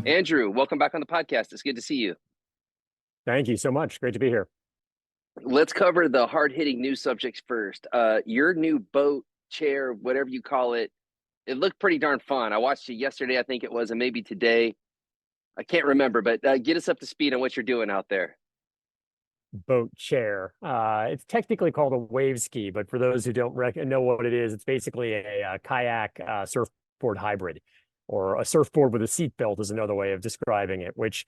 Andrew, welcome back on the podcast. It's good to see you. Thank you so much. Great to be here. Let's cover the hard-hitting news subjects first. Your new boat, chair, whatever you call it, it looked pretty darn fun. I watched it yesterday, I think it was, and maybe today. I can't remember, but get us up to speed on what you're doing out there. Boat chair. It's technically called a wave ski, but for those who don't know what it is, it's basically a kayak surfboard hybrid, or a surfboard with a seat belt is another way of describing it, which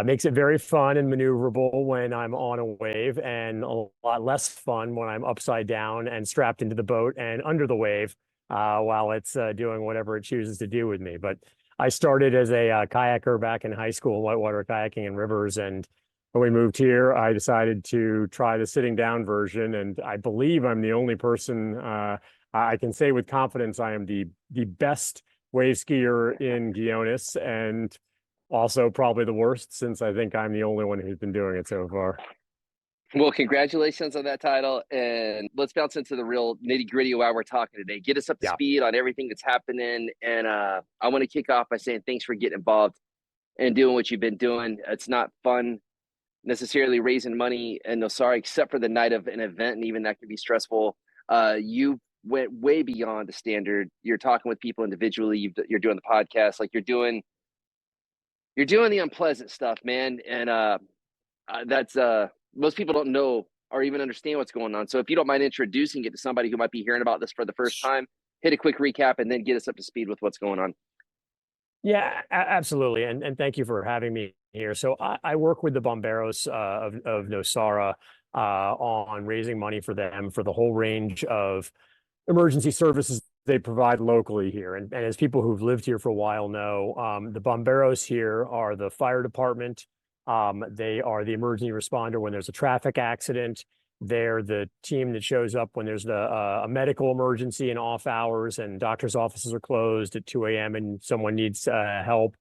makes it very fun and maneuverable when I'm on a wave, and a lot less fun when I'm upside down and strapped into the boat and under the wave while it's doing whatever it chooses to do with me. But I started as a kayaker back in high school, whitewater kayaking in rivers, and when we moved here, I decided to try the sitting down version, and I believe I'm the only person. I can say with confidence I am the best wave skier in Guiones, and also probably the worst, since I think I'm the only one who's been doing it so far. Well, congratulations on that title, and let's bounce into the real nitty-gritty of why we're talking today. Get us up to Yeah. speed on everything that's happening, and I want to kick off by saying thanks for getting involved and doing what you've been doing. It's not fun necessarily raising money and Nosara, except for the night of an event, and even that can be stressful. You went way beyond the standard. You're talking with people individually. You're doing the podcast, like you're doing the unpleasant stuff, man. And that's most people don't know or even understand what's going on. So if you don't mind introducing it to somebody who might be hearing about this for the first time, hit a quick recap and then get us up to speed with what's going on. Yeah, absolutely. And thank you for having me here. So I work with the Bomberos of Nosara on raising money for them for the whole range of emergency services they provide locally here. And as people who've lived here for a while know, the Bomberos here are the fire department. They are the emergency responder when there's a traffic accident. They're the team that shows up when there's a medical emergency in off hours and doctors' offices are closed at 2 a.m. and someone needs help.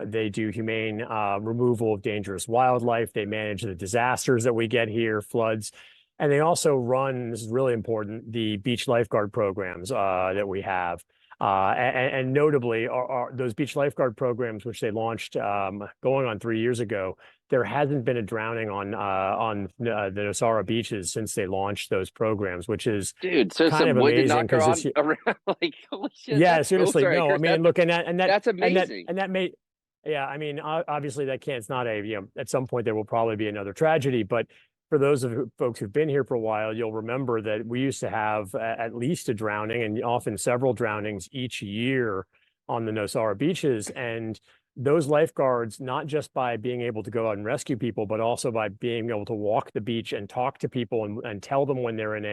They do humane removal of dangerous wildlife. They manage the disasters that we get here, floods. And they also run, this is really important, the beach lifeguard programs that we have. And notably, are those beach lifeguard programs, which they launched going on 3 years ago, there hasn't been a drowning on the Nosara beaches since they launched those programs, which is So kind of wood to amazing knock her because on around. Like, holy shit. yeah, seriously, sorry, no, Chris, I mean, look, that's amazing. and that may, yeah, I mean, obviously that can't, it's not a, at some point there will probably be another tragedy, but for those of folks who've been here for a while, you'll remember that we used to have at least a drowning and often several drownings each year on the Nosara beaches. And those lifeguards, not just by being able to go out and rescue people, but also by being able to walk the beach and talk to people and tell them when they're in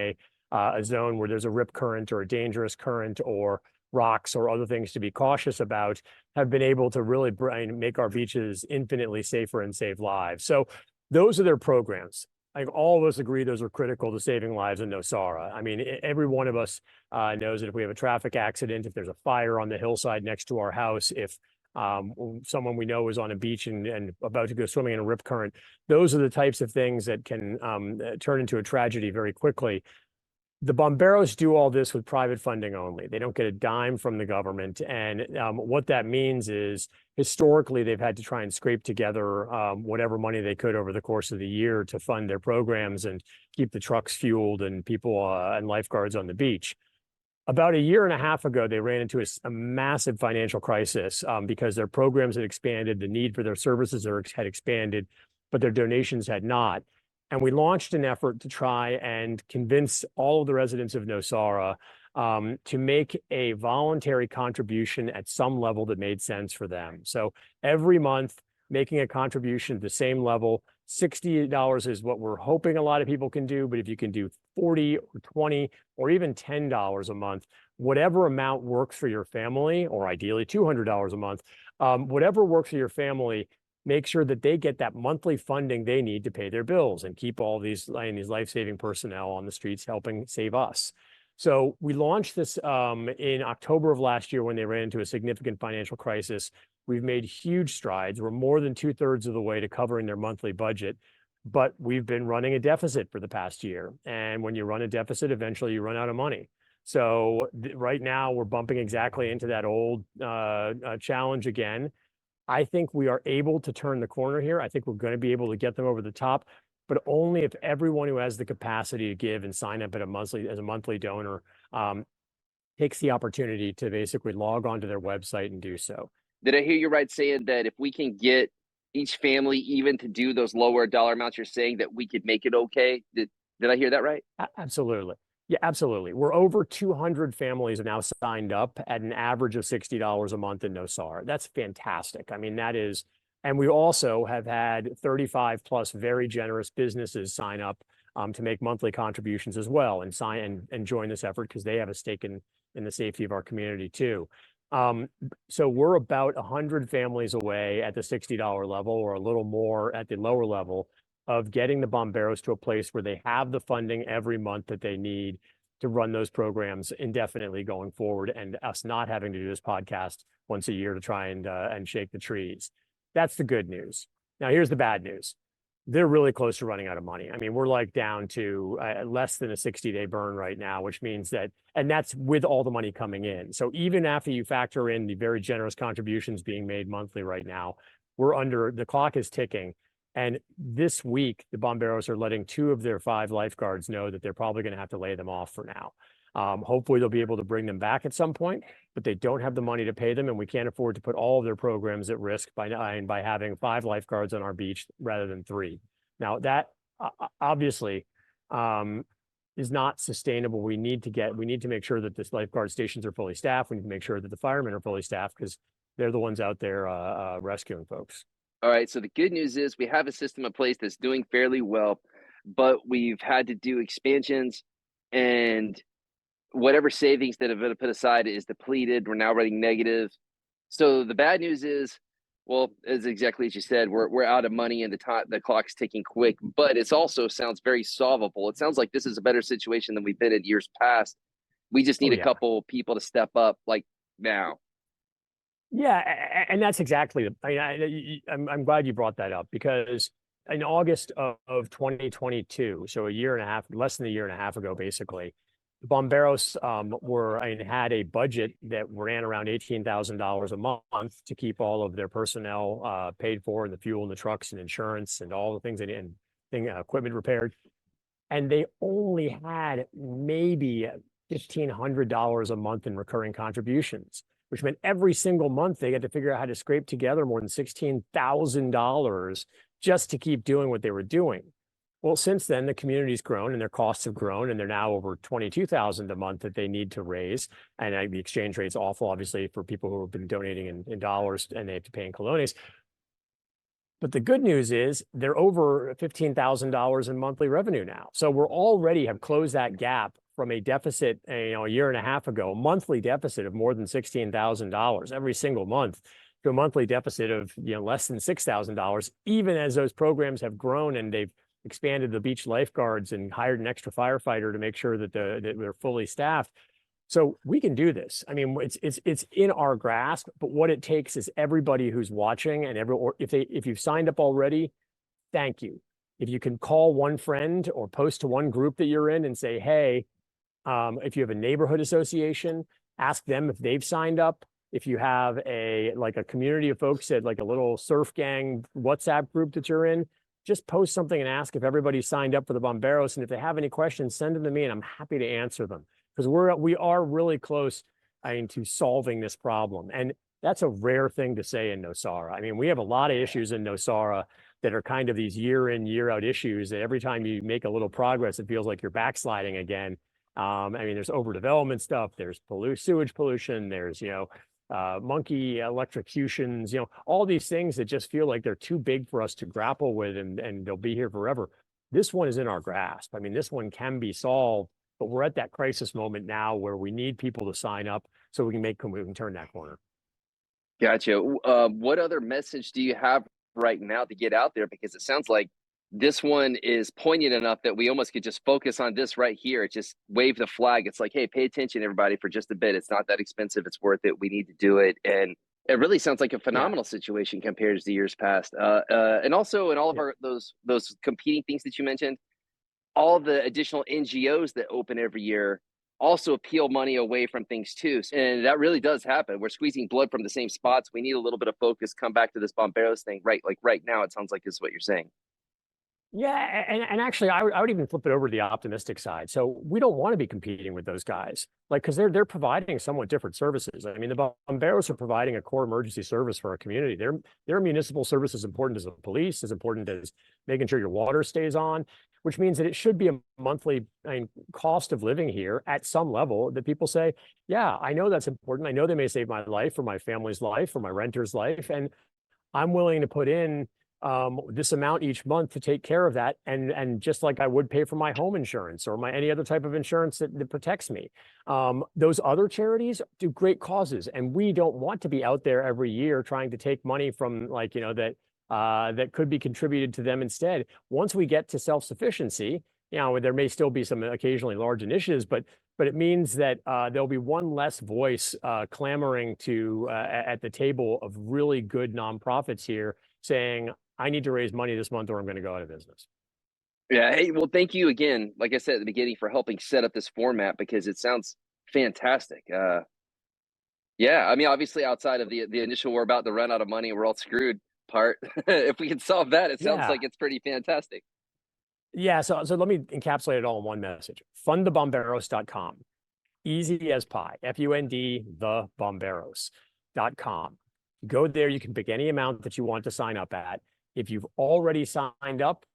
a zone where there's a rip current or a dangerous current or rocks or other things to be cautious about, have been able to really make our beaches infinitely safer and save lives. So those are their programs. I think all of us agree those are critical to saving lives in Nosara. I mean, every one of us knows that if we have a traffic accident, if there's a fire on the hillside next to our house, if someone we know is on a beach and about to go swimming in a rip current, those are the types of things that can turn into a tragedy very quickly. The Bomberos do all this with private funding only. They don't get a dime from the government. And what that means is historically, they've had to try and scrape together whatever money they could over the course of the year to fund their programs and keep the trucks fueled and people and lifeguards on the beach. About a year and a half ago, they ran into a massive financial crisis because their programs had expanded, the need for their services had expanded, but their donations had not. And we launched an effort to try and convince all of the residents of Nosara to make a voluntary contribution at some level that made sense for them. So every month, making a contribution at the same level. $60 is what we're hoping a lot of people can do, but if you can do 40 or 20 or even $10 a month, whatever amount works for your family, or ideally $200 a month, whatever works for your family, make sure that they get that monthly funding they need to pay their bills and keep all these life-saving personnel on the streets helping save us. So we launched this in October of last year when they ran into a significant financial crisis. We've made huge strides. We're more than 2/3 of the way to covering their monthly budget, but we've been running a deficit for the past year. And when you run a deficit, eventually you run out of money. So right now we're bumping exactly into that old challenge again. I think we are able to turn the corner here. I think we're going to be able to get them over the top, but only if everyone who has the capacity to give and sign up at as a monthly donor takes the opportunity to basically log onto their website and do so. Did I hear you right saying that if we can get each family even to do those lower dollar amounts, you're saying that we could make it okay? Did I hear that right? Absolutely. Yeah, absolutely. We're over 200 families now signed up at an average of $60 a month in NOSAR. That's fantastic. I mean, that is, and we also have had 35 plus very generous businesses sign up to make monthly contributions as well and and join this effort because they have a stake in the safety of our community too. So we're about 100 families away at the $60 level or a little more at the lower level of getting the Bomberos to a place where they have the funding every month that they need to run those programs indefinitely going forward, and us not having to do this podcast once a year to try and shake the trees. That's the good news. Now, here's the bad news. They're really close to running out of money. I mean, we're like down to less than a 60-day burn right now, which means that, and that's with all the money coming in. So even after you factor in the very generous contributions being made monthly right now, the clock is ticking. And this week, the Bomberos are letting 2 of their 5 lifeguards know that they're probably going to have to lay them off for now. Hopefully, they'll be able to bring them back at some point, but they don't have the money to pay them, and we can't afford to put all of their programs at risk by having 5 lifeguards on our beach rather than 3. Now, that obviously is not sustainable. We need to make sure that this lifeguard stations are fully staffed. We need to make sure that the firemen are fully staffed because they're the ones out there rescuing folks. All right. So the good news is we have a system in place that's doing fairly well, but we've had to do expansions, and whatever savings that have been put aside is depleted. We're now running negative. So the bad news is, well, as exactly as you said, we're out of money and the clock's ticking quick, but it also sounds very solvable. It sounds like this is a better situation than we've been in years past. We just need a couple people to step up like now. Yeah, and that's exactly. I'm glad you brought that up because in August of 2022, so less than a year and a half ago, basically, the Bomberos had a budget that ran around $18,000 a month to keep all of their personnel paid for, and the fuel and the trucks and insurance and all the things equipment repaired, and they only had maybe $1,500 a month in recurring contributions, which meant every single month they had to figure out how to scrape together more than $16,000 just to keep doing what they were doing. Well, since then, the community's grown and their costs have grown, and they're now over $22,000 a month that they need to raise. And the exchange rate's awful, obviously, for people who have been donating in dollars and they have to pay in colones. But the good news is they're over $15,000 in monthly revenue now. So we're already have closed that gap from a deficit, a year and a half ago, a monthly deficit of more than $16,000 every single month, to a monthly deficit of less than $6,000, even as those programs have grown and they've expanded the beach lifeguards and hired an extra firefighter to make sure that they're fully staffed. So we can do this. I mean, it's in our grasp, but what it takes is everybody who's watching and if you've signed up already, thank you. If you can call one friend or post to one group that you're in and say, hey, if you have a neighborhood association, ask them if they've signed up. If you have a community of folks at like a little surf gang WhatsApp group that you're in, just post something and ask if everybody's signed up for the Bomberos. And if they have any questions, send them to me and I'm happy to answer them, because we are really close to solving this problem. And that's a rare thing to say in NOSARA. I mean, we have a lot of issues in NOSARA that are kind of these year in, year out issues that every time you make a little progress, it feels like you're backsliding again. I mean, there's overdevelopment stuff, there's sewage pollution, there's, monkey electrocutions, all these things that just feel like they're too big for us to grapple with and they'll be here forever. This one is in our grasp. I mean, this one can be solved, but we're at that crisis moment now where we need people to sign up so we can turn that corner. Gotcha. What other message do you have right now to get out there? Because it sounds like this one is poignant enough that we almost could just focus on this right here. Just wave the flag. It's like, hey, pay attention, everybody, for just a bit. It's not that expensive. It's worth it. We need to do it. And it really sounds like a phenomenal situation compared to years past. And also in all of our those competing things that you mentioned, all the additional NGOs that open every year, also peel money away from things too. And that really does happen. We're squeezing blood from the same spots. We need a little bit of focus. Come back to this Bomberos thing, right? Like right now, it sounds like is what you're saying. Yeah, and actually, I would even flip it over to the optimistic side. So we don't want to be competing with those guys, like because they're providing somewhat different services. I mean, the Bomberos are providing a core emergency service for our community. Their municipal service is important as the police, as important as making sure your water stays on, which means that it should be a monthly, I mean, cost of living here at some level that people say, yeah, I know that's important. I know they may save my life or my family's life or my renter's life, and I'm willing to put in this amount each month to take care of that. And just like I would pay for my home insurance or my any other type of insurance that protects me. Those other charities do great causes. And we don't want to be out there every year trying to take money from like, that could be contributed to them instead. Once we get to self-sufficiency, there may still be some occasionally large initiatives, but it means that there'll be one less voice clamoring at the table of really good nonprofits here saying, I need to raise money this month or I'm going to go out of business. Yeah. Hey, well, thank you again, like I said at the beginning, for helping set up this format because it sounds fantastic. Yeah, I mean, obviously, outside of the initial we're about to run out of money, we're all screwed part. If we can solve that, it sounds Yeah. like it's pretty fantastic. Yeah. So let me encapsulate it all in one message. Fundthebomberos.com. Easy as pie. FUND thebomberos.com. Go there. You can pick any amount that you want to sign up at. If you've already signed up,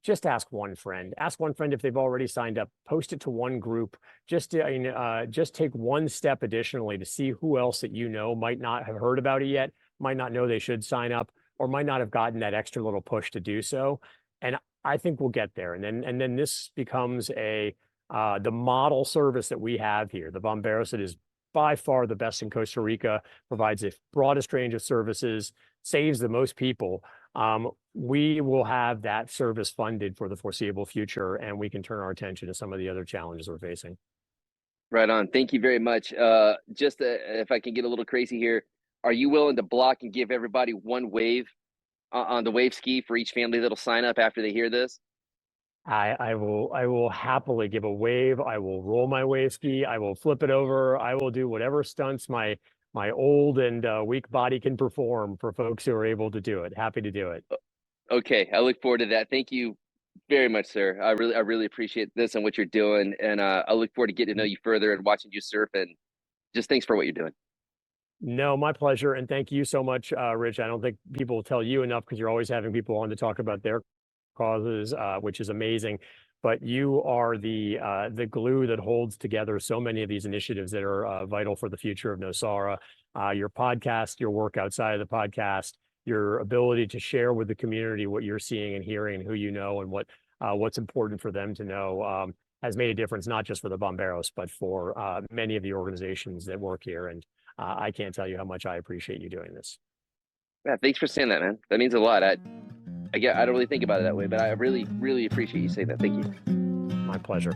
just ask one friend. Ask one friend if they've already signed up. Post it to one group. Just take one step additionally to see who else that might not have heard about it yet, might not know they should sign up, or might not have gotten that extra little push to do so. And I think we'll get there. And then this becomes the model service that we have here. The Bomberos, it is by far the best in Costa Rica, provides the broadest range of services, saves the most people. We will have that service funded for the foreseeable future, and we can turn our attention to some of the other challenges we're facing. Right on. Thank you very much. Just if I can get a little crazy here, are you willing to block and give everybody one wave on the wave ski for each family that'll sign up after they hear this? I will happily give a wave. I will roll my wave ski. I will flip it over. I will do whatever stunts my old and weak body can perform for folks who are able to do it. Happy to do it. Okay, I look forward to that. Thank you very much, sir. I really appreciate this and what you're doing, and I look forward to getting to know you further and watching you surf. And just thanks for what you're doing. No, my pleasure. And thank you so much, Rich. I don't think people will tell you enough because you're always having people on to talk about their causes, which is amazing. But you are the glue that holds together so many of these initiatives that are vital for the future of Nosara. Your podcast, your work outside of the podcast, your ability to share with the community what you're seeing and hearing, and who you know, and what's important for them to know, has made a difference not just for the Bomberos, but for many of the organizations that work here. And I can't tell you how much I appreciate you doing this. Yeah, thanks for saying that, man. That means a lot. I don't really think about it that way, but I really, really appreciate you saying that. Thank you. My pleasure.